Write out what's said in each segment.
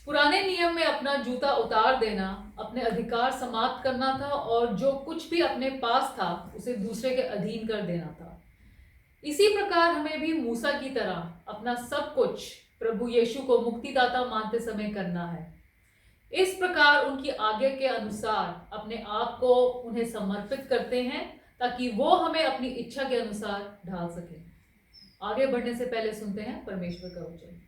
पुराने नियम में अपना जूता उतार देना, अपने अधिकार समाप्त करना था और जो कुछ भी अपने पास था, उसे दूसरे के अधीन कर देना था। इसी प्रकार हमें भी मूसा की तरह अपना सब कुछ प्रभु यीशु को मुक्तिदाता मानते समय करना है। इस प्रकार उनकी आज्ञा के अनुसार अपने आप को उन्हें समर्पित करते हैं ताकि वो हमें अपनी इच्छा के अनुसार ढाल सके। आगे बढ़ने से पहले सुनते हैं परमेश्वर का वचन।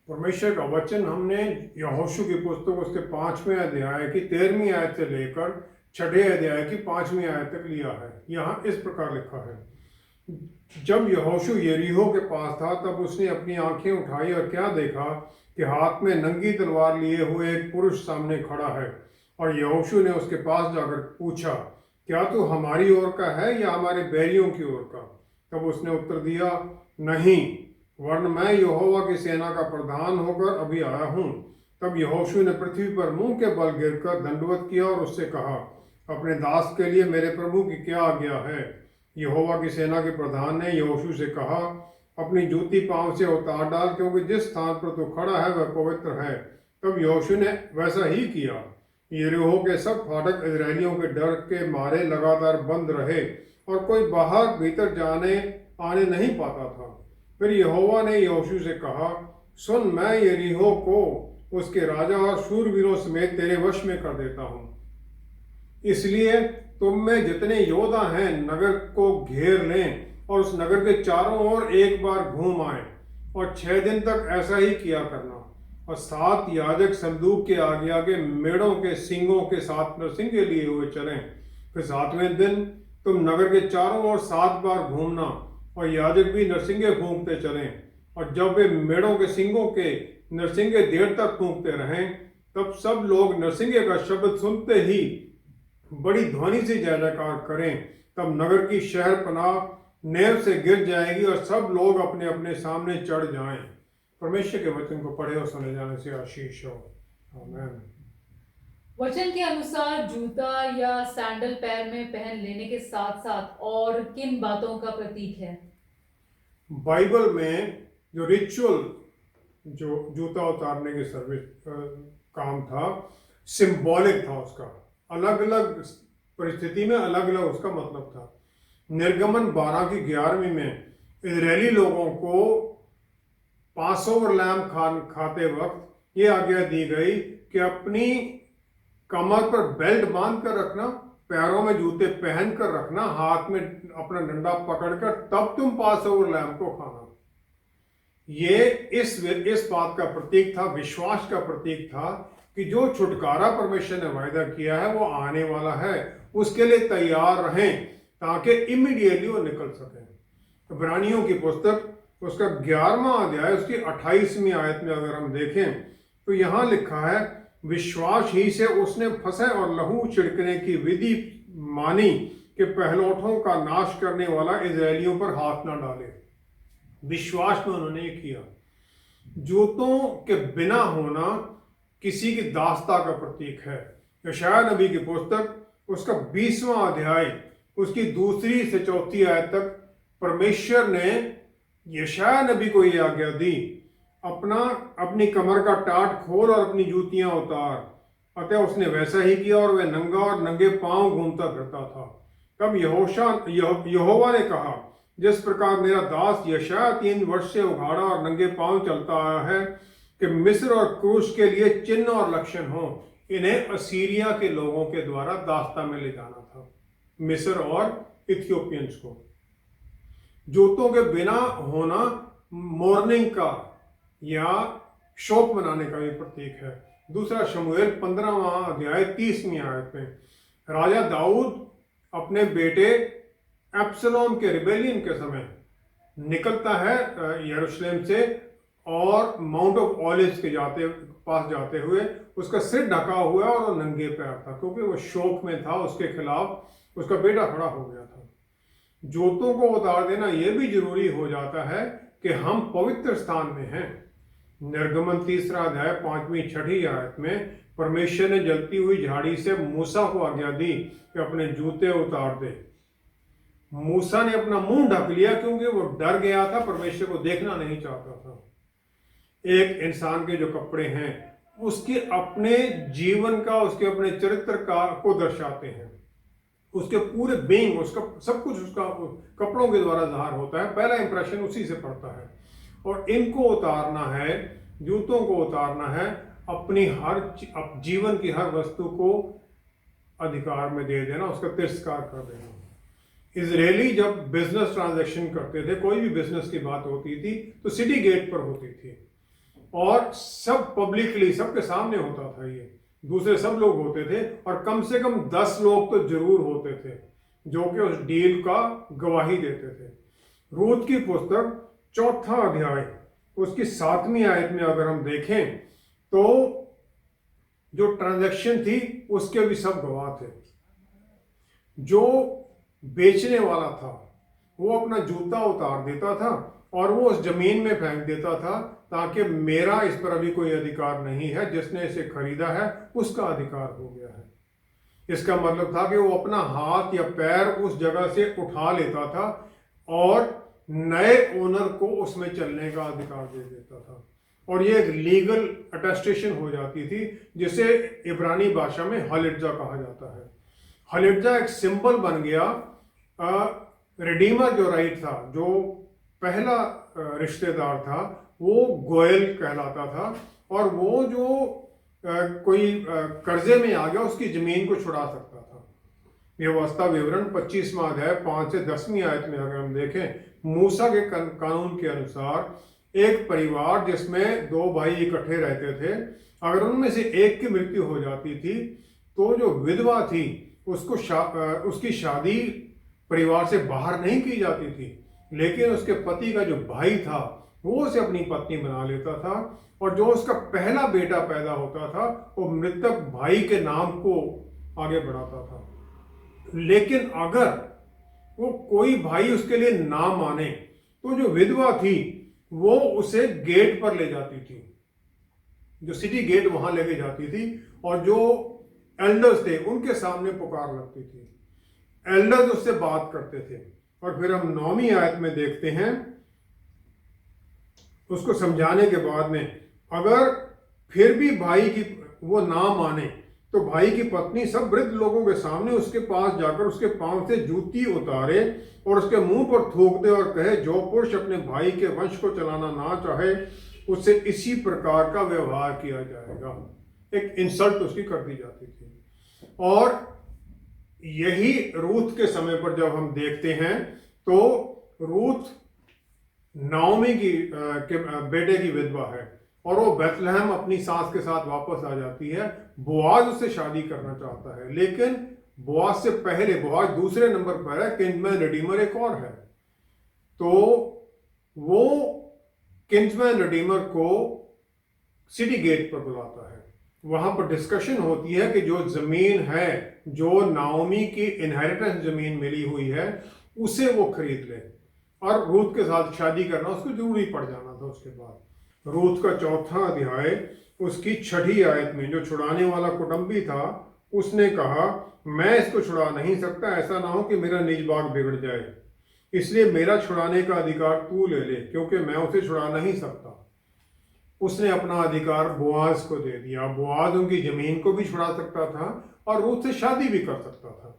परमेश्वर का वचन हमने यहोशू की पुस्तक उसके 5वें अध्याय की 13वीं आयत से लेकर 6ठे अध्याय की 5वीं आयत तक लिया है। यहाँ इस प्रकार लिखा है, जब यहोशू यरीहो के पास था तब उसने अपनी आंखें उठाई और क्या देखा कि हाथ में नंगी तलवार लिए हुए एक पुरुष सामने खड़ा है। और यहोशू ने उसके पास जाकर पूछा, क्या तू हमारी ओर का है या हमारे बैरियों की ओर का? तब उसने उत्तर दिया, नहीं, वरन मैं यहोवा की सेना का प्रधान होकर अभी आया हूँ। तब यहोशू ने पृथ्वी पर मुंह के बल गिरकर दंडवत किया और उससे कहा, अपने दास के लिए मेरे प्रभु की क्या आज्ञा है? यहोवा की सेना के प्रधान ने यहोशू से कहा, अपनी जूती पांव से उतार डाल, क्योंकि जिस स्थान पर तू खड़ा है वह पवित्र है। तब यहोशू ने वैसा ही किया। यरीहो के सब फाटक इजरायलियों के डर के मारे लगातार बंद रहे और कोई बाहर भीतर जाने आने नहीं पाता था। फिर यहोवा ने यहोशू से कहा, सुन, मैं यरीहो को उसके राजा और शूरवीरों समेत तेरे वश में कर देता हूँ। इसलिए तुम में जितने योद्धा हैं नगर को घेर लें और उस नगर के चारों ओर एक बार घूम आए, और 6 दिन तक ऐसा ही किया करना। और 7 याजक संदूक के आगे आगे मेढ़ों के सींगों के साथ नरसिंगे लिए हुए चलें। फिर 7वें दिन तुम नगर के चारों ओर 7 बार घूमना, और याजक भी नरसिंगे फूंकते चलें। और जब वे मेढ़ों के सींगों के नरसिंगे देर तक फूंकते रहें, तब सब लोग नरसिंगे का शब्द सुनते ही बड़ी ध्वनि से जय जयकार करें। तब नगर की शहर पनाह नेव से गिर जाएगी और सब लोग अपने अपने सामने चढ़ जाएं। परमेश्वर के वचन को पढ़े और सुने जाने से आशीष हो। आमीन। वचन के अनुसार जूता या सैंडल पैर में पहन लेने के साथ साथ और किन बातों का प्रतीक है? बाइबल में जो रिचुअल, जो जूता उतारने की सर्विस काम था, सिंबॉलिक था। उसका अलग अलग परिस्थिति में अलग अलग उसका मतलब था। निर्गमन 12 की 11वीं में इजरायली लोगों को पासओवर लैम खाते वक्त ये आज्ञा दी गई कि अपनी कमर पर बेल्ट बांध कर रखना, पैरों में जूते पहन कर रखना, हाथ में अपना डंडा पकड़कर, तब तुम पासओवर लैम को खाना। ये इस बात का प्रतीक था, विश्वास का प्रतीक था कि जो छुटकारा परमेश्वर ने वायदा किया है वो आने वाला है। उसके लिए तैयार रहें ताकि इमीडिएटली वो निकल सके। इब्रानियों की पुस्तक उसका 11वां अध्याय उसकी 28वीं आयत में अगर हम देखें तो यहाँ लिखा है, विश्वास ही से उसने फसह और लहू छिड़कने की विधि मानी कि पहलौठों का नाश करने वाला इजरायलियों पर हाथ ना डाले। विश्वास में उन्होंने ये किया। जूतों के बिना होना किसी की दास्ता का प्रतीक है। यशायाह नबी की पुस्तक उसका 20वां अध्याय उसकी 2 से 4 आयत तक परमेश्वर ने यशायाह नबी को यह आज्ञा दी, अपनी कमर का टाट खोल और अपनी जूतियां उतार। अतः उसने वैसा ही किया और वह नंगा और नंगे पांव घूमता फिरता था। तब यहोवा ने कहा, जिस प्रकार मेरा दास यशायाह 3 वर्ष से उघाड़ा और नंगे पांव चलता आया है कि मिस्र और क्रूस के लिए चिन्ह और लक्षण हो, इन्हें असीरिया के लोगों के द्वारा दास्ता में ले जाना था, मिस्र और इथियोपियंस को। जूतों के बिना होना मॉर्निंग का या शोक मनाने का भी प्रतीक है। दूसरा शमूएल 15वां अध्याय 30वीं आयत में राजा दाऊद अपने बेटे एब्सलोम के रिबेलियन के समय निकलता है यरूशलेम से, और माउंट ऑफ ऑलिव्स के पास जाते हुए उसका सिर ढका हुआ और वो नंगे पैर था, क्योंकि वो शोक में था। उसके खिलाफ उसका बेटा खड़ा हो गया था। जूतों को उतार देना यह भी जरूरी हो जाता है कि हम पवित्र स्थान में हैं। निर्गमन 3 अध्याय 5वीं 6ठी आयत में परमेश्वर ने जलती हुई झाड़ी से मूसा को आज्ञा दी कि अपने जूते उतार दे। मूसा ने अपना मुंह ढक लिया क्योंकि वो डर गया था, परमेश्वर को देखना नहीं चाहता था। एक इंसान के जो कपड़े हैं उसके अपने जीवन का, उसके अपने चरित्र का को दर्शाते हैं। उसके पूरे बीइंग, उसका सब कुछ उसका कपड़ों के द्वारा ज़ाहिर होता है। पहला इंप्रेशन उसी से पड़ता है। और इनको उतारना है, जूतों को उतारना है, अपनी जीवन की हर वस्तु को अधिकार में दे देना, उसका तिरस्कार कर देना। इजरायली जब बिजनेस ट्रांजैक्शन करते थे, कोई भी बिजनेस की बात होती थी तो सिटी गेट पर होती थी और सब पब्लिकली, सबके सामने होता था। ये दूसरे सब लोग होते थे और कम से कम 10 लोग तो जरूर होते थे जो कि उस डील का गवाही देते थे। रूत की पुस्तक 4 अध्याय उसकी 7वीं आयत में अगर हम देखें तो जो ट्रांजैक्शन थी उसके भी सब गवाह थे। जो बेचने वाला था वो अपना जूता उतार देता था और वो उस जमीन में फेंक देता था ताकि मेरा इस पर अभी कोई अधिकार नहीं है, जिसने इसे खरीदा है उसका अधिकार हो गया है। इसका मतलब था कि वो अपना हाथ या पैर उस जगह से उठा लेता था और नए ओनर को उसमें चलने का अधिकार दे देता था। और ये एक लीगल अटेस्टेशन हो जाती थी जिसे इब्रानी भाषा में हलिट्जा कहा जाता है। हलिट्जा एक सिंबल बन गया। रिडीमर जो राइट था, जो पहला रिश्तेदार था, वो गोयल कहलाता था और वो जो कोई कर्जे में आ गया उसकी जमीन को छुड़ा सकता था। व्यवस्था विवरण 25वां अध्याय 5 से 10वीं आयत में अगर हम देखें, मूसा के कानून के अनुसार एक परिवार जिसमें 2 भाई इकट्ठे रहते थे, अगर उनमें से एक की मृत्यु हो जाती थी तो जो विधवा थी उसको उसकी शादी परिवार से बाहर नहीं की जाती थी, लेकिन उसके पति का जो भाई था वो उसे अपनी पत्नी बना लेता था और जो उसका पहला बेटा पैदा होता था वो मृतक भाई के नाम को आगे बढ़ाता था। लेकिन अगर वो कोई भाई उसके लिए ना माने तो जो विधवा थी वो उसे गेट पर ले जाती थी, जो सिटी गेट वहां लेके जाती थी और जो एल्डर्स थे उनके सामने पुकार लगती थी। एल्डर्स उससे बात करते थे और फिर हम 9वीं आयत में देखते हैं, उसको समझाने के बाद में अगर फिर भी भाई की वो ना माने तो भाई की पत्नी सब वृद्ध लोगों के सामने उसके पास जाकर उसके पांव से जूती उतारे और उसके मुंह पर थूक दे और कहे, जो पुरुष अपने भाई के वंश को चलाना ना चाहे उससे इसी प्रकार का व्यवहार किया जाएगा। एक इंसल्ट उसकी कर दी जाती थी। और यही रूथ के समय पर जब हम देखते हैं तो रूथ नाओमी की बेटे की विधवा है और वो बेथलेहम अपनी सास के साथ वापस आ जाती है। बोआज उससे शादी करना चाहता है, लेकिन बोआज से पहले, बोआज दूसरे नंबर पर है, किंजमैन रिडीमर एक और है। तो वो किंजमैन रिडीमर को सिटी गेट पर बुलाता है। वहां पर डिस्कशन होती है कि जो जमीन है, जो नाओमी की इनहेरिटेंस जमीन मिली हुई है, उसे वो खरीद ले और रूथ के साथ शादी करना उसको जरूरी पड़ जाना था। उसके बाद रूथ का 4 अध्याय उसकी 6ठी आयत में जो छुड़ाने वाला कुटुंबी था उसने कहा, मैं इसको छुड़ा नहीं सकता, ऐसा ना हो कि मेरा निज बाग बिगड़ जाए, इसलिए मेरा छुड़ाने का अधिकार तू ले ले, क्योंकि मैं उसे छुड़ा नहीं सकता। उसने अपना अधिकार बोआज को दे दिया। बोआज उनकी जमीन को भी छुड़ा सकता था और रूथ से शादी भी कर सकता था।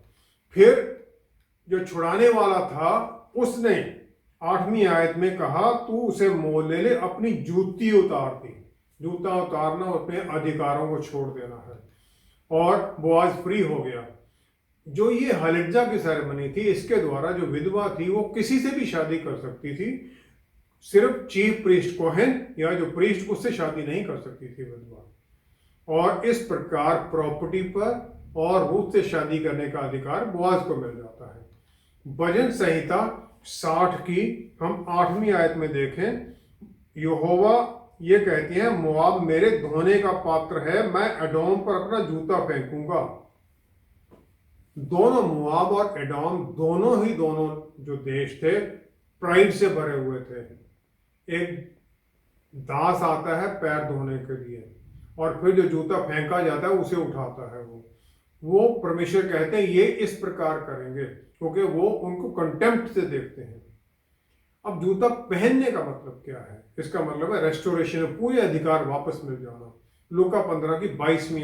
फिर जो छुड़ाने वाला था उसने 8वीं आयत में कहा, तू उसे मोल ले ले, अपनी जूती उतार दी। जूता उतारना अपने अधिकारों को छोड़ देना है और बोआज फ्री हो गया। जो ये हलिट्जा की सेरेमनी थी, इसके द्वारा जो विधवा थी वो किसी से भी शादी कर सकती थी, सिर्फ चीफ प्रीस्ट कोहेन या जो प्रीस्ट उससे शादी नहीं कर सकती थी विधवा। और इस प्रकार प्रॉपर्टी पर और रूथ से शादी करने का अधिकार बोआज को मिल जाता है। भजन संहिता 60 की हम 8वीं आयत में देखें, यहोवा ये कहती है, मोआब मेरे धोने का पात्र है, मैं एडोम पर अपना जूता फेंकूंगा। दोनों मोआब और एडोम दोनों जो देश थे प्राइड से भरे हुए थे। एक दास आता है पैर धोने के लिए और फिर जो जूता फेंका जाता है उसे उठाता है। वो परमेश्वर कहते हैं ये इस प्रकार करेंगे क्योंकि वो उनको कंटेम्प्ट से देखते हैं। अब जूता पहनने का मतलब क्या है? इसका मतलब है रेस्टोरेशन, पूरे अधिकार वापस मिल जाना। लूका 15 की 22वीं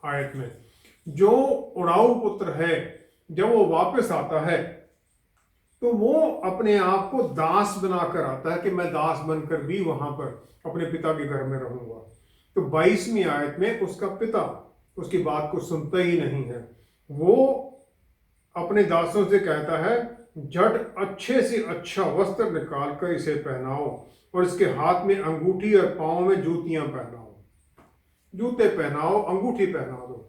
आयत में जो उड़ाऊ पुत्र है, जब वो वापस आता है तो वो अपने आप को दास बनाकर आता है कि मैं दास बनकर भी वहां पर अपने पिता के घर में रहूंगा। तो 22वीं आयत में उसका पिता उसकी बात को सुनता ही नहीं है। वो अपने दासों से कहता है, झट अच्छे से अच्छा वस्त्र निकाल कर इसे पहनाओ और इसके हाथ में अंगूठी और पांव में जूतियां पहनाओ। जूते पहनाओ, अंगूठी पहना दो।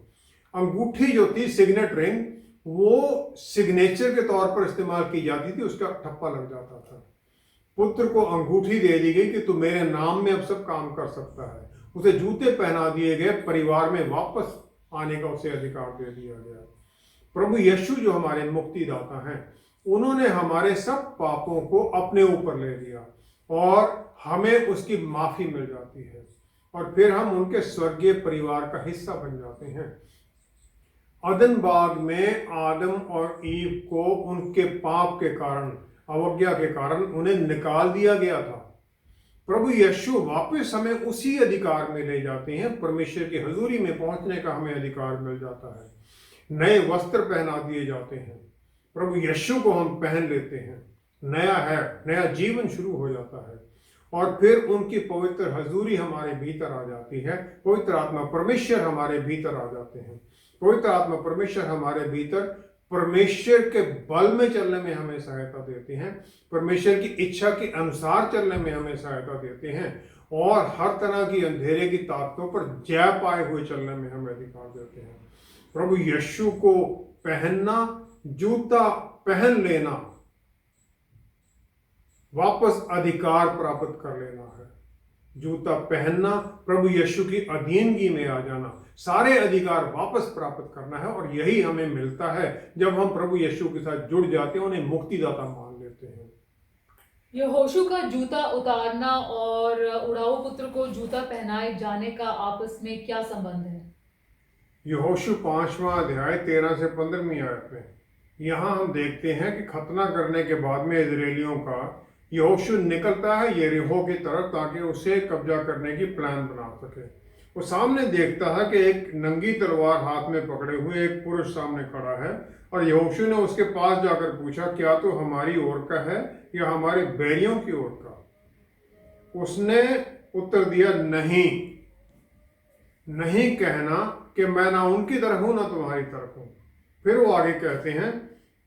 अंगूठी जो थी सिग्नेट रिंग, वो सिग्नेचर के तौर पर इस्तेमाल की जाती थी, उसका ठप्पा लग जाता था। पुत्र को अंगूठी दे दी गई कि तू मेरे नाम में अब सब काम कर सकता है। उसे जूते पहना दिए गए, परिवार में वापस आने का उसे अधिकार दे दिया गया। प्रभु यीशु जो हमारे मुक्तिदाता हैं, उन्होंने हमारे सब पापों को अपने ऊपर ले लिया और हमें उसकी माफी मिल जाती है और फिर हम उनके स्वर्गीय परिवार का हिस्सा बन जाते हैं। अदन बाग में आदम और ईव को उनके पाप के कारण, अवज्ञा के कारण उन्हें निकाल दिया गया था। प्रभु यीशु वापस हमें उसी अधिकार में ले जाते हैं। परमेश्वर की हजूरी में पहुंचने का हमें अधिकार मिल जाता है। नए वस्त्र पहना दिए जाते हैं। प्रभु यीशु को हम पहन लेते हैं। नया जीवन शुरू हो जाता है और फिर उनकी पवित्र हजूरी हमारे भीतर आ जाती है। पवित्र आत्मा परमेश्वर हमारे भीतर आ जाते हैं। पवित्र आत्मा परमेश्वर हमारे भीतर परमेश्वर के बल में चलने में हमें सहायता देते हैं, परमेश्वर की इच्छा के अनुसार चलने में हमें सहायता देते हैं और हर तरह की अंधेरे की ताकतों पर जय पाए हुए चलने में हमें अधिकार देते हैं। प्रभु यीशु को पहनना, जूता पहन लेना, वापस अधिकार प्राप्त कर लेना है। जूता पहनना, प्रभु यीशु की अधीनगी में आ जाना, सारे अधिकार वापस प्राप्त करना है और यही हमें मिलता है जब हम प्रभु यीशु के साथ जुड़ जाते हैं, उन्हें मुक्तिदाता मान लेते हैं। यहोशू का जूता उतारना और उड़ाऊ पुत्र को जूता पहनाए जाने का आपस में क्या संबंध है? यहोशू 5वां अध्याय 13 से 15वीं आयत में यहाँ हम देखते हैं कि खतना करने के बाद में इजरायलियों का यहोशू निकलता है यरीहो की तरफ ताकि उसे कब्जा करने की प्लान बना सके। वो सामने देखता है कि एक नंगी तलवार हाथ में पकड़े हुए एक पुरुष सामने खड़ा है और यहोशू ने उसके पास जाकर पूछा, क्या तो हमारी ओर का है या हमारे बैरियों की ओर का? उसने उत्तर दिया, नहीं कहना कि मैं ना उनकी तरफ हूं ना तुम्हारी तरफ हूं। फिर वो आगे कहते हैं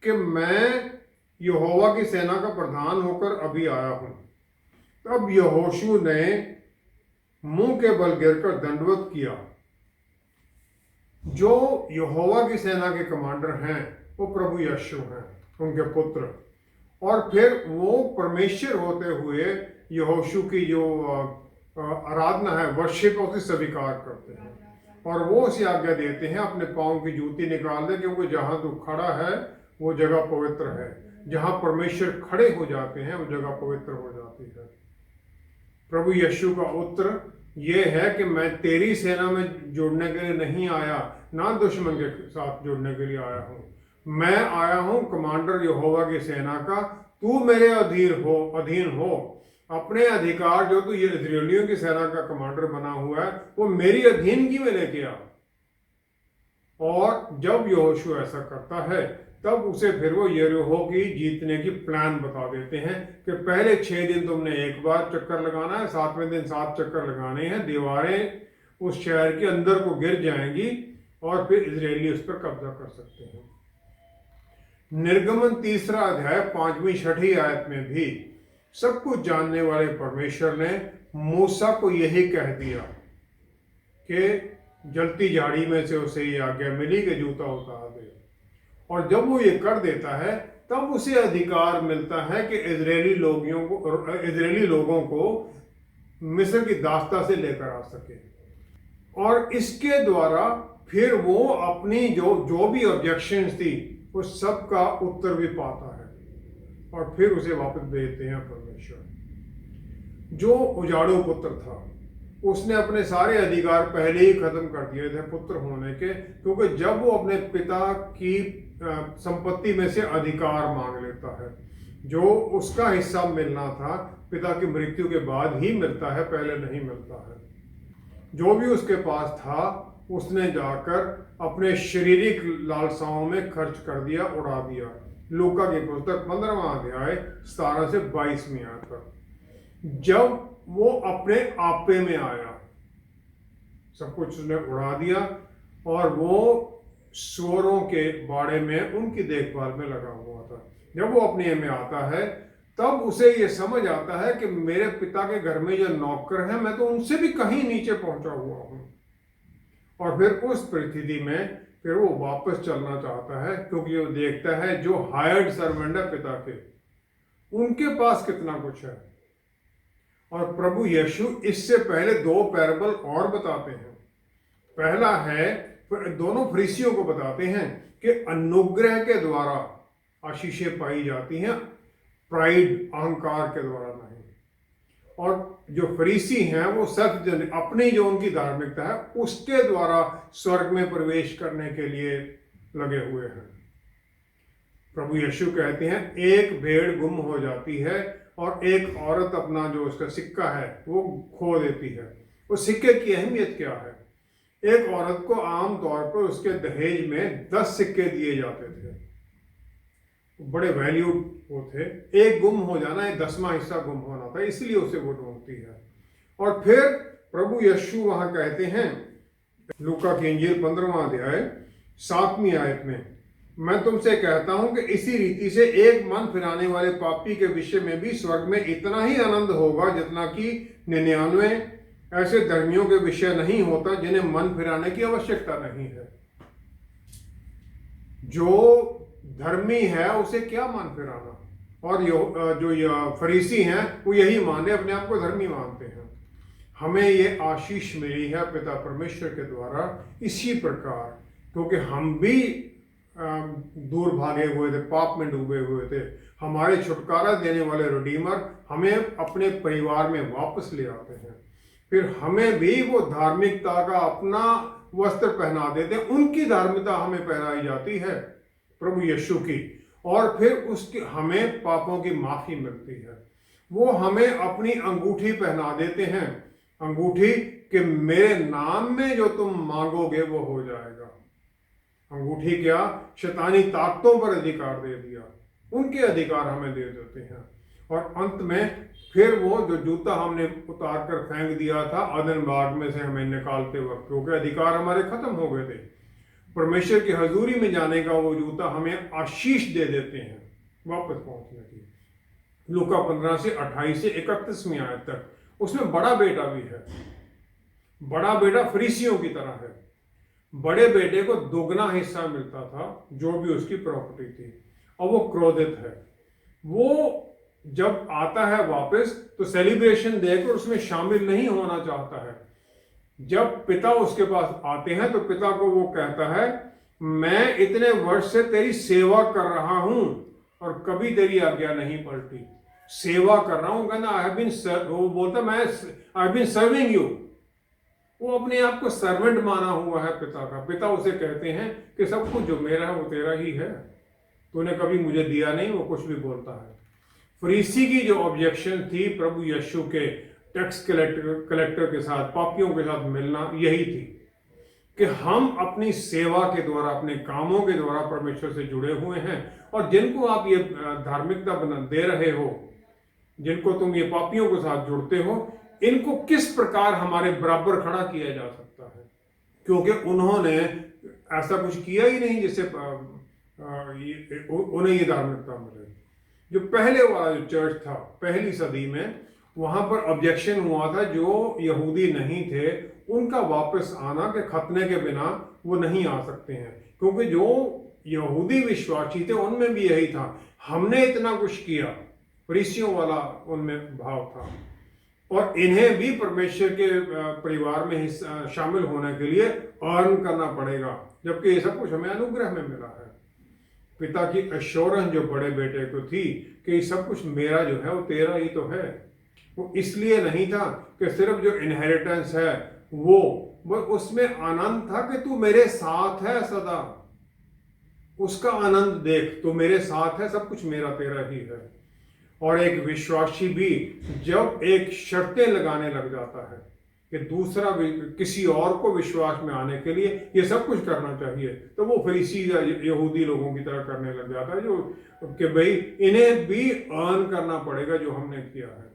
कि मैं यहोवा की सेना का प्रधान होकर अभी आया हूं। तब यहोशू ने मुंह के बल गिरकर दंडवत किया। जो यहोवा की सेना के कमांडर हैं वो प्रभु यीशु हैं, उनके पुत्र, और फिर वो परमेश्वर होते हुए यहोशू की जो आराधना है, वर्शिप, उसे स्वीकार करते हैं और वो उसे आज्ञा देते हैं अपने पांव की जूती निकाल दे, क्योंकि जहां तू खड़ा है वो जगह पवित्र है। जहां परमेश्वर खड़े हो जाते हैं वो जगह पवित्र हो जाती है। प्रभु यीशु का उत्तर ये है कि मैं तेरी सेना में जुड़ने के लिए नहीं आया, ना दुश्मन के साथ जुड़ने के लिए आया हूं। मैं आया हूं कमांडर यहोवा की सेना का, तू मेरे अधीन हो। अपने अधिकार जो तू ये इजरायलियों की सेना का कमांडर बना हुआ है वो मेरी अधीनगी में लेके आ। और जब यहोशू ऐसा करता है तब उसे फिर वो यरीहो की जीतने की प्लान बता देते हैं कि पहले 6 दिन तुमने एक बार चक्कर लगाना है, 7वें दिन 7 चक्कर लगाने हैं, दीवारें उस शहर के अंदर को गिर जाएंगी और फिर इजरायली उस पर कब्जा कर सकते हैं। निर्गमन 3 अध्याय 5वीं 6वीं आयत में भी सब कुछ जानने वाले परमेश्वर ने मूसा को यही कह दिया कि जलती झाड़ी में से उसे ये आज्ञा मिली कि जूता उतार दे, और जब वो ये कर देता है तब उसे अधिकार मिलता है कि इजरायली लोगों को मिस्र की दास्ता से लेकर आ सके, और इसके द्वारा फिर वो अपनी जो भी ऑब्जेक्शंस थी उस सब का उत्तर भी पाता है और फिर उसे वापस भेजते हैं परमेश्वर। जो उजाड़ू पुत्र था उसने अपने सारे अधिकार पहले ही खत्म कर दिए थे पुत्र होने के, क्योंकि जब वो अपने पिता की संपत्ति में से अधिकार मांग लेता है जो उसका हिस्सा मिलना था पिता की मृत्यु के बाद ही मिलता है, पहले नहीं मिलता है। जो भी उसके पास था उसने जाकर अपने शारीरिक लालसाओं में खर्च कर दिया, उड़ा दिया। लूका की पुस्तक 15वां अध्याय 17 से 22 में आया था। जब वो अपने आपे में आया, सब कुछ उसने उड़ा दिया और वो सुअरों के बाड़े में उनकी देखभाल में लगा हुआ था। जब वो अपने में आता है तब उसे ये समझ आता है कि मेरे पिता के घर में जो नौकर हैं, मैं तो उनसे भी कहीं नीचे पहुंचा हुआ हूं। और फिर उस परिस्थिति में फिर वो वापस चलना चाहता है, क्योंकि वो देखता है जो हायर्ड सर्वेंट है पिता के, उनके पास कितना कुछ है। और प्रभु यीशु इससे पहले 2 पैराबल और बताते हैं। पहला है, दोनों फरीसियों को बताते हैं कि अनुग्रह के द्वारा आशीषें पाई जाती हैं, प्राइड, अहंकार के द्वारा नहीं। और जो फरीसी हैं वो सत्य, अपनी जो उनकी धार्मिकता है उसके द्वारा स्वर्ग में प्रवेश करने के लिए लगे हुए हैं। प्रभु यीशु कहते हैं एक भेड़ गुम हो जाती है और एक औरत अपना जो उसका सिक्का है वो खो देती है। उस सिक्के की अहमियत क्या है? एक औरत को आम तौर पर उसके दहेज में 10 सिक्के दिए जाते थे, बड़े वैल्यू वो थे। एक गुम हो जाना, एक 10वां हिस्सा गुम होना था, इसलिए उसे वो ढूंढती है। और फिर प्रभु यीशु वहां कहते हैं, लूका की इंजील 15वां अध्याय 7वीं आयत में, मैं तुमसे कहता हूं कि इसी रीति से एक मन फिराने वाले पापी के विषय में भी स्वर्ग में इतना ही आनंद होगा जितना कि 99 ऐसे धर्मियों के विषय नहीं होता जिन्हें मन फिराने की आवश्यकता नहीं है। जो धर्मी है उसे क्या मन फिराना, और जो फरीसी हैं वो यही माने, अपने आप को धर्मी मानते हैं। हमें ये आशीष मिली है पिता परमेश्वर के द्वारा इसी प्रकार, क्योंकि हम भी दूर भागे हुए थे, पाप में डूबे हुए थे। हमारे छुटकारा देने वाले रिडीमर हमें अपने परिवार में वापस ले आते हैं। फिर हमें भी वो धार्मिकता का अपना वस्त्र पहना देते हैं, उनकी धार्मिकता हमें पहनाई जाती है प्रभु यीशु की। और फिर उसकी हमें पापों की माफी मिलती है। वो हमें अपनी अंगूठी पहना देते हैं, अंगूठी कि मेरे नाम में जो तुम मांगोगे वो हो जाएगा। अंगूठी क्या? शैतानी ताकतों पर अधिकार दे दिया, उनके अधिकार हमें दे देते हैं। और अंत में फिर वो जो जूता हमने उतार कर फेंक दिया था अदन बाग में से हमें निकालते वक्त, क्योंकि अधिकार हमारे खत्म हो गए थे, परमेश्वर की हजूरी में जाने का वो जूता हमें आशीष दे देते हैं वापस पहुंचने की। लूका 15 से 28 से 31वीं आयत तक उसमें बड़ा बेटा भी है। बड़ा बेटा फरीसियों की तरह है। बड़े बेटे को दोगुना हिस्सा मिलता था जो भी उसकी प्रॉपर्टी थी, और वो क्रोधित है। वो जब आता है वापस तो सेलिब्रेशन देकर उसमें शामिल नहीं होना चाहता है। जब पिता उसके पास आते हैं तो पिता को वो कहता है, मैं इतने वर्ष से तेरी सेवा कर रहा हूं और कभी तेरी आज्ञा नहीं पलटी। सेवा कर रहा हूं, कहना आई हैव बीन, वो बोलता मैं I have been serving you. वो अपने आप को सर्वेंट माना हुआ है पिता का। पिता उसे कहते हैं कि सब कुछ जो मेरा है वो तेरा ही है, तूने कभी मुझे दिया नहीं, वो कुछ भी बोलता है। फरीसी की जो ऑब्जेक्शन थी प्रभु यीशु के टैक्स कलेक्टर के साथ, पापियों के साथ मिलना, यही थी कि हम अपनी सेवा के द्वारा, अपने कामों के द्वारा परमेश्वर से जुड़े हुए हैं, और जिनको आप ये धार्मिकता दे रहे हो, जिनको तुम ये पापियों के साथ जुड़ते हो, इनको किस प्रकार हमारे बराबर खड़ा किया जा सकता है, क्योंकि उन्होंने ऐसा कुछ किया ही नहीं जिससे उन्हें ये धार्मिकता मिले। जो पहले वाला जो चर्च था पहली सदी में, वहां पर ऑब्जेक्शन हुआ था जो यहूदी नहीं थे उनका वापस आना, के खतने के बिना वो नहीं आ सकते हैं, क्योंकि जो यहूदी विश्वासी थे उनमें भी यही था, हमने इतना कुछ किया, फरीसियों वाला उनमें भाव था, और इन्हें भी परमेश्वर के परिवार में शामिल होने के लिए अर्न करना पड़ेगा, जबकि ये सब कुछ हमें अनुग्रह में मिला है। पिता की एश्योरेंस जो बड़े बेटे को थी कि ये सब कुछ मेरा जो है वो तेरा ही तो है। वो इसलिए नहीं था कि सिर्फ जो इनहेरिटेंस है वो उसमें आनंद था कि तू मेरे साथ है सदा, उसका आनंद देख, तो मेरे साथ है, सब कुछ मेरा तेरा ही है। और एक विश्वासी भी जब एक शर्तें लगाने लग जाता है कि दूसरा भी किसी और को विश्वास में आने के लिए ये सब कुछ करना चाहिए, तो वो फरीसी या यहूदी लोगों की तरह करने लग जाता है, जो कि भाई इन्हें भी अर्न करना पड़ेगा जो हमने किया है।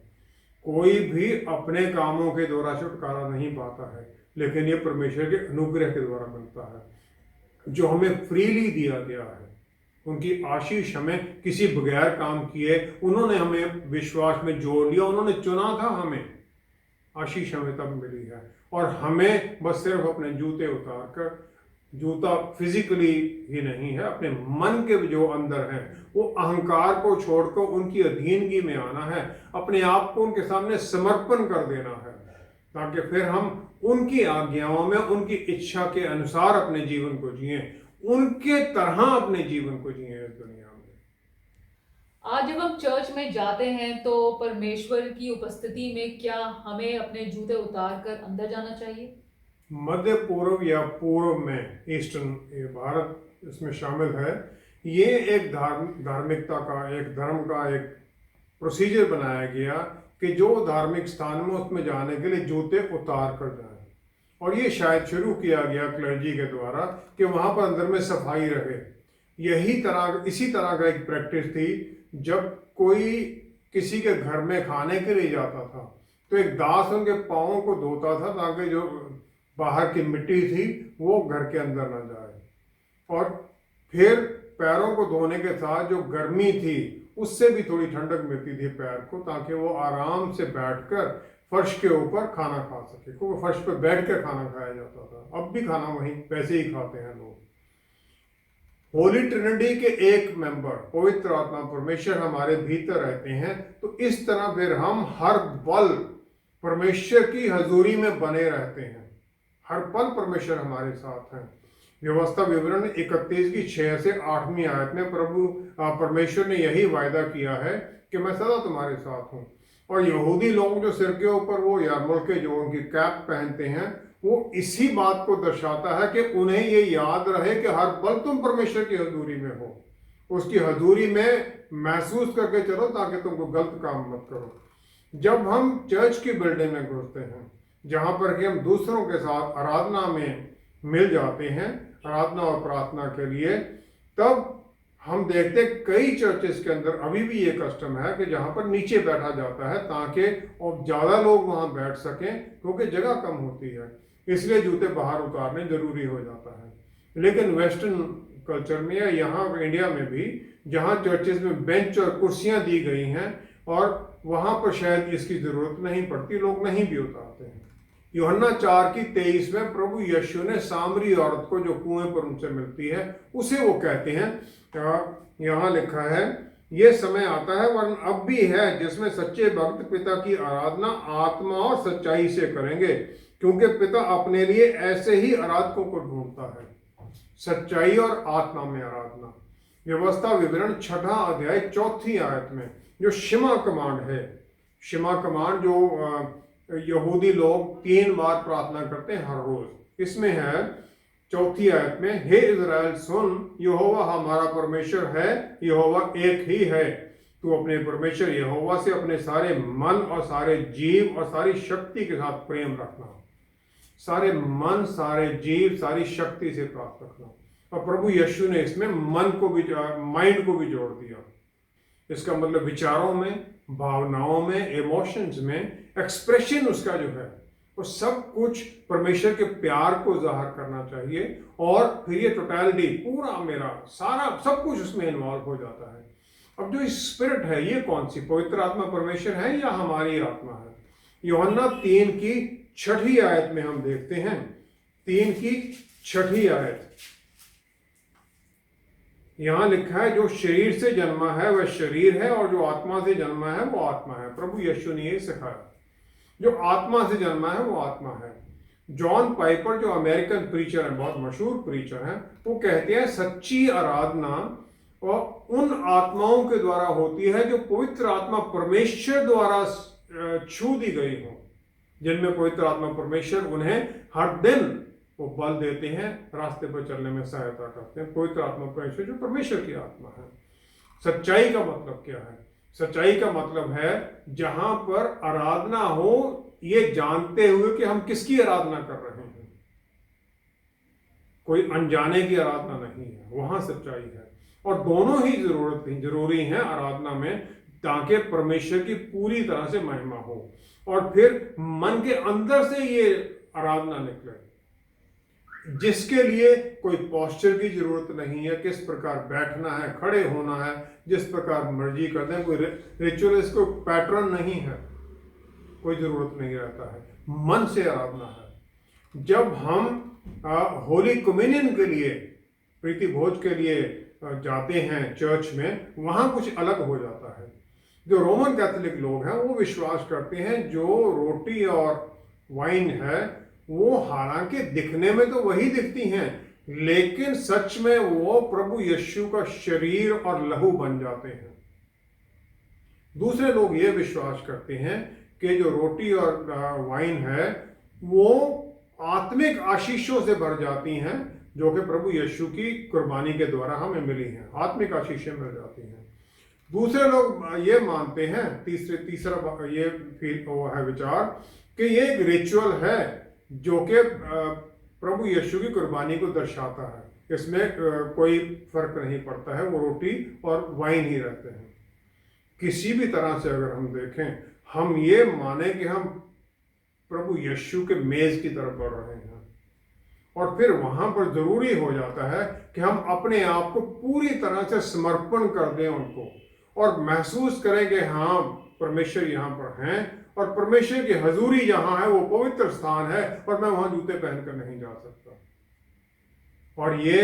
कोई भी अपने कामों के द्वारा छुटकारा नहीं पाता है, लेकिन ये परमेश्वर के अनुग्रह के द्वारा मिलता है जो हमें फ्रीली दिया गया है। उनकी आशीष हमें किसी बगैर काम किए, उन्होंने हमें विश्वास में जोड़ लिया, उन्होंने चुना था हमें, आशीष हमें तब मिली है। और हमें बस सिर्फ अपने जूते उतार कर, जूता फिजिकली ही नहीं है, अपने मन के जो अंदर है वो अहंकार को छोड़कर उनकी अधीनगी में आना है, अपने आप को उनके सामने समर्पण कर देना है, ताकि फिर हम उनकी आज्ञाओं में उनकी इच्छा के अनुसार अपने जीवन को जिए, उनके तरह अपने जीवन को जिए इस दुनिया में। आज जब हम चर्च में जाते हैं तो परमेश्वर की उपस्थिति में क्या हमें अपने जूते उतार कर अंदर जाना चाहिए? मध्य पूर्व या पूर्व में, ईस्टर्न भारत इसमें शामिल है, ये एक धार्मिकता का, एक धर्म का एक प्रोसीजर बनाया गया कि जो धार्मिक स्थान में उसमें जाने के लिए जूते उतार कर जाए। और ये शायद शुरू किया गया क्लर्जी के द्वारा कि वहाँ पर अंदर में सफाई रहे। इसी तरह का एक प्रैक्टिस थी। जब कोई किसी के घर में खाने के लिए जाता था तो एक दास उनके पाँवों को धोता था ताकि जो बाहर की मिट्टी थी वो घर के अंदर ना जाए। और फिर पैरों को धोने के साथ जो गर्मी थी उससे भी थोड़ी ठंडक मिलती थी पैर को, ताकि वो आराम से बैठकर फर्श के ऊपर खाना खा सके, क्योंकि फर्श पर बैठ कर खाना खाया जाता था। अब भी खाना वहीं वैसे ही खाते हैं लोग। होली ट्रिनिटी के एक मेंबर पवित्र आत्मा परमेश्वर हमारे भीतर रहते हैं, तो इस तरह फिर हम हर पल परमेश्वर की हजूरी में बने रहते हैं। हर पल परमेश्वर हमारे साथ हैं। व्यवस्था विवरण 31 की 6 से 8वीं आयत में परमेश्वर ने यही वायदा किया है कि मैं सदा तुम्हारे साथ हूँ। और यहूदी लोग जो सिर के ऊपर वो यारमुल जो उनकी कैप पहनते हैं, वो इसी बात को दर्शाता है कि उन्हें ये याद रहे कि हर पल तुम परमेश्वर की हजूरी में हो, उसकी हजूरी में महसूस करके चलो ताकि तुमको गलत काम मत करो। जब हम चर्च की बिल्डिंग में घुसते हैं, जहाँ पर कि हम दूसरों के साथ आराधना में मिल जाते हैं, आराधना और प्रार्थना के लिए, तब हम देखते कई चर्चेस के अंदर अभी भी ये कस्टम है कि जहाँ पर नीचे बैठा जाता है ताकि और ज़्यादा लोग वहाँ बैठ सकें, क्योंकि जगह कम होती है, इसलिए जूते बाहर उतारने जरूरी हो जाता है। लेकिन वेस्टर्न कल्चर में या यहाँ इंडिया में भी जहाँ चर्चेस में बेंच और कुर्सियाँ दी गई हैं और वहाँ पर शायद इसकी ज़रूरत नहीं पड़ती, लोग नहीं भी उतारते हैं। यूहन्ना 4:23 में प्रभु यीशु ने सामरी औरत को जो कुएं पर उनसे मिलती है उसे वो कहते हैं, यहाँ लिखा है, ये समय आता है वरन अब भी है जिसमें सच्चे भक्त पिता की आराधना आत्मा और सच्चाई से करेंगे, क्योंकि पिता अपने लिए ऐसे ही आराधकों को ढूंढता है। सच्चाई और आत्मा में आराधना। व्यवस्था विवरण 6 अध्याय 4 आयत में जो शिमा कमांड है, शिमा कमांड जो यहूदी लोग 3 बार प्रार्थना करते हैं हर रोज, इसमें है 4 आयत में, हे इज़राइल सुन, यहोवा हमारा परमेश्वर है, यहोवा एक ही है। तू अपने परमेश्वर यहोवा से अपने सारे मन और सारे जीव और सारी शक्ति के साथ प्रेम रखना। सारे मन, सारे जीव, सारी शक्ति से प्राप्त रखना। और प्रभु यीशु ने इसमें मन को भी, माइंड को भी जोड़ दिया। इसका मतलब विचारों में, भावनाओं में, इमोशंस में एक्सप्रेशन उसका जो है वो सब कुछ परमेश्वर के प्यार को जाहिर करना चाहिए। और फिर ये टोटलिटी, पूरा मेरा सारा सब कुछ उसमें इन्वॉल्व हो जाता है। अब जो स्पिरिट है ये कौन सी, पवित्र आत्मा परमेश्वर है या हमारी आत्मा है? यूहन्ना 3:6 आयत में हम देखते हैं, 3:6 आयत, यहाँ लिखा है, जो शरीर से जन्मा है वह शरीर है और जो आत्मा से जन्मा है वो आत्मा है। प्रभु यीशु ने ये सिखाया, जो आत्मा से जन्मा है वो आत्मा है। जॉन पाइपर जो अमेरिकन प्रीचर है, बहुत मशहूर प्रीचर हैं, वो कहते हैं सच्ची आराधना और उन आत्माओं के द्वारा होती है जो पवित्र आत्मा परमेश्वर द्वारा छू दी गई हो, जिनमें पवित्र आत्मा परमेश्वर उन्हें हर दिन वो बल देते हैं, रास्ते पर चलने में सहायता करते हैं। पवित्र आत्मा परमेश्वर जो परमेश्वर की आत्मा है। सच्चाई का मतलब क्या है? सच्चाई का मतलब है जहां पर आराधना हो, ये जानते हुए कि हम किसकी आराधना कर रहे हैं, कोई अनजाने की आराधना नहीं है, वहां सच्चाई है। और दोनों ही जरूरी हैं आराधना में, ताकि परमेश्वर की पूरी तरह से महिमा हो और फिर मन के अंदर से ये आराधना निकले, जिसके लिए कोई पोस्चर की जरूरत नहीं है, किस प्रकार बैठना है, खड़े होना है, जिस प्रकार मर्जी करते हैं, कोई रिचुअलिस्ट को पैटर्न नहीं है, कोई जरूरत नहीं रहता है, मन से आराधना है। जब हम होली कम्युनियन के लिए, प्रीति भोज के लिए जाते हैं चर्च में, वहां कुछ अलग हो जाता है। जो रोमन कैथोलिक लोग हैं वो विश्वास करते हैं जो रोटी और वाइन है वो हालांकि दिखने में तो वही दिखती हैं, लेकिन सच में वो प्रभु यीशु का शरीर और लहू बन जाते हैं। दूसरे लोग ये विश्वास करते हैं कि जो रोटी और वाइन है वो आत्मिक आशीषों से भर जाती हैं, जो कि प्रभु यीशु की कुर्बानी के द्वारा हमें मिली हैं, आत्मिक आशीषें मिल जाती हैं। दूसरे लोग ये मानते हैं, तीसरा ये वो है विचार कि ये एक रिचुअल है जो कि प्रभु यीशु की कुर्बानी को दर्शाता है, इसमें कोई फर्क नहीं पड़ता है, वो रोटी और वाइन ही रहते हैं। किसी भी तरह से अगर हम देखें, हम ये माने कि हम प्रभु यीशु के मेज की तरफ बढ़ रहे हैं, और फिर वहां पर जरूरी हो जाता है कि हम अपने आप को पूरी तरह से समर्पण कर दें उनको, और महसूस करें कि हाँ परमेश्वर यहाँ पर हैं, और परमेश्वर की हजूरी जहाँ है वो पवित्र स्थान है, और मैं वहां जूते पहनकर नहीं जा सकता। और ये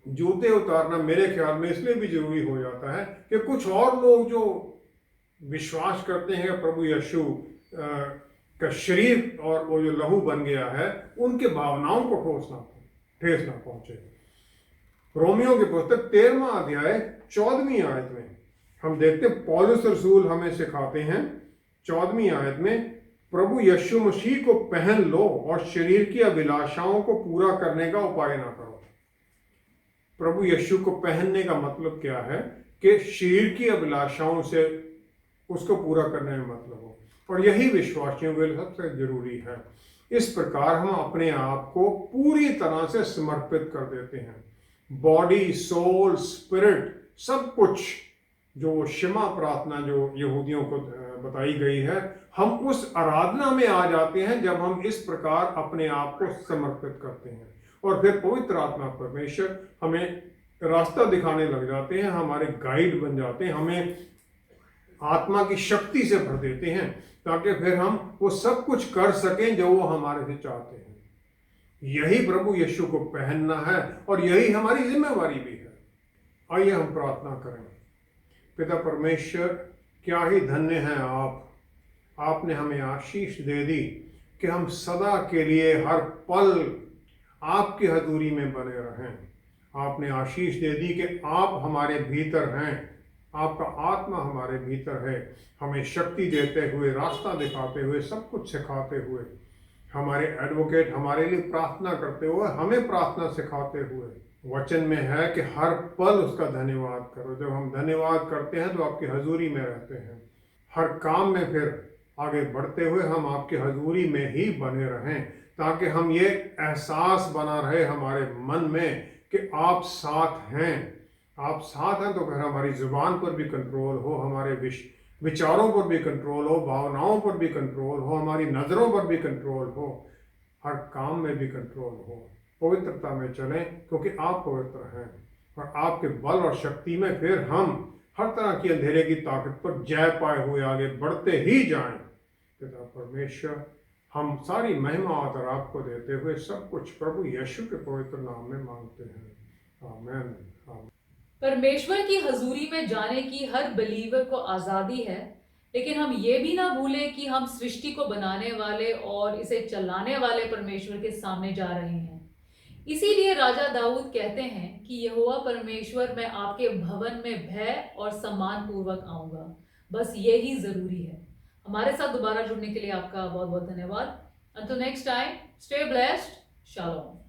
जूते उतारना मेरे ख्याल में इसलिए भी जरूरी हो जाता है कि कुछ और लोग जो विश्वास करते हैं प्रभु यीशु का शरीर और वो जो लहू बन गया है, उनके भावनाओं को ठेस ना पहुंचे। रोमियो की पुस्तक 13वां अध्याय 14वीं आयत में हम देखते हैं, पौलुस रसूल हमें सिखाते हैं 14वीं आयत में, प्रभु यीशु मसीह को पहन लो और शरीर की अभिलाषाओं को पूरा करने का उपाय ना करो। प्रभु यीशु को पहनने का मतलब क्या है कि शरीर की अभिलाषाओं से उसको पूरा करने में मतलब हो, और यही विश्वासियों के लिए सबसे जरूरी है। इस प्रकार हम अपने आप को पूरी तरह से समर्पित कर देते हैं, बॉडी, सोल, स्पिरिट, सब कुछ। जो क्षमा प्रार्थना जो यहूदियों को बताई गई है, हम उस आराधना में आ जाते हैं जब हम इस प्रकार अपने आप को समर्पित करते हैं, और फिर पवित्र आत्मा परमेश्वर हमें रास्ता दिखाने लग जाते हैं, हमारे गाइड बन जाते हैं, हमें आत्मा की शक्ति से भर देते हैं, ताकि फिर हम वो सब कुछ कर सकें जो वो हमारे से चाहते हैं। यही प्रभु यीशु को पहनना है, और यही हमारी जिम्मेवारी भी है। आइए हम प्रार्थना करें। पिता परमेश्वर, क्या ही धन्य हैं आपने हमें आशीष दे दी कि हम सदा के लिए हर पल आपकी हजूरी में बने रहें। आपने आशीष दे दी कि आप हमारे भीतर हैं, आपका आत्मा हमारे भीतर है, हमें शक्ति देते हुए, रास्ता दिखाते हुए, सब कुछ सिखाते हुए, हमारे एडवोकेट, हमारे लिए प्रार्थना करते हुए, हमें प्रार्थना सिखाते हुए। वचन में है कि हर पल उसका धन्यवाद करो। जब हम धन्यवाद करते हैं तो आपकी हजूरी में रहते हैं। हर काम में फिर आगे बढ़ते हुए हम आपकी हजूरी में ही बने रहें, ताकि हम ये एहसास बना रहे हमारे मन में कि आप साथ हैं। आप साथ हैं तो फिर हमारी जुबान पर भी कंट्रोल हो, हमारे विचारों पर भी कंट्रोल हो, भावनाओं पर भी कंट्रोल हो, हमारी नज़रों पर भी कंट्रोल हो, हर काम में भी कंट्रोल हो। पवित्रता में चलें, क्योंकि आप पवित्र हैं, और आपके बल और शक्ति में फिर हम हर तरह की अंधेरे की ताकत पर जय पाए हुए आगे बढ़ते ही जाएं। पिता परमेश्वर, हम सारी महिमा आदर आपको देते हुए सब कुछ प्रभु यीशु के पवित्र नाम में मांगते हैं। आमीन। परमेश्वर की हजूरी में जाने की हर बिलीवर को आज़ादी है, लेकिन हम ये भी ना भूलें कि हम सृष्टि को बनाने वाले और इसे चलाने वाले परमेश्वर के सामने जा रहे हैं। इसीलिए राजा दाऊद कहते हैं कि यहोवा परमेश्वर, मैं आपके भवन में भय और सम्मान पूर्वक आऊंगा। बस ये ही जरूरी है। हमारे साथ दोबारा जुड़ने के लिए आपका बहुत बहुत धन्यवाद। Until next time, stay blessed. Shalom.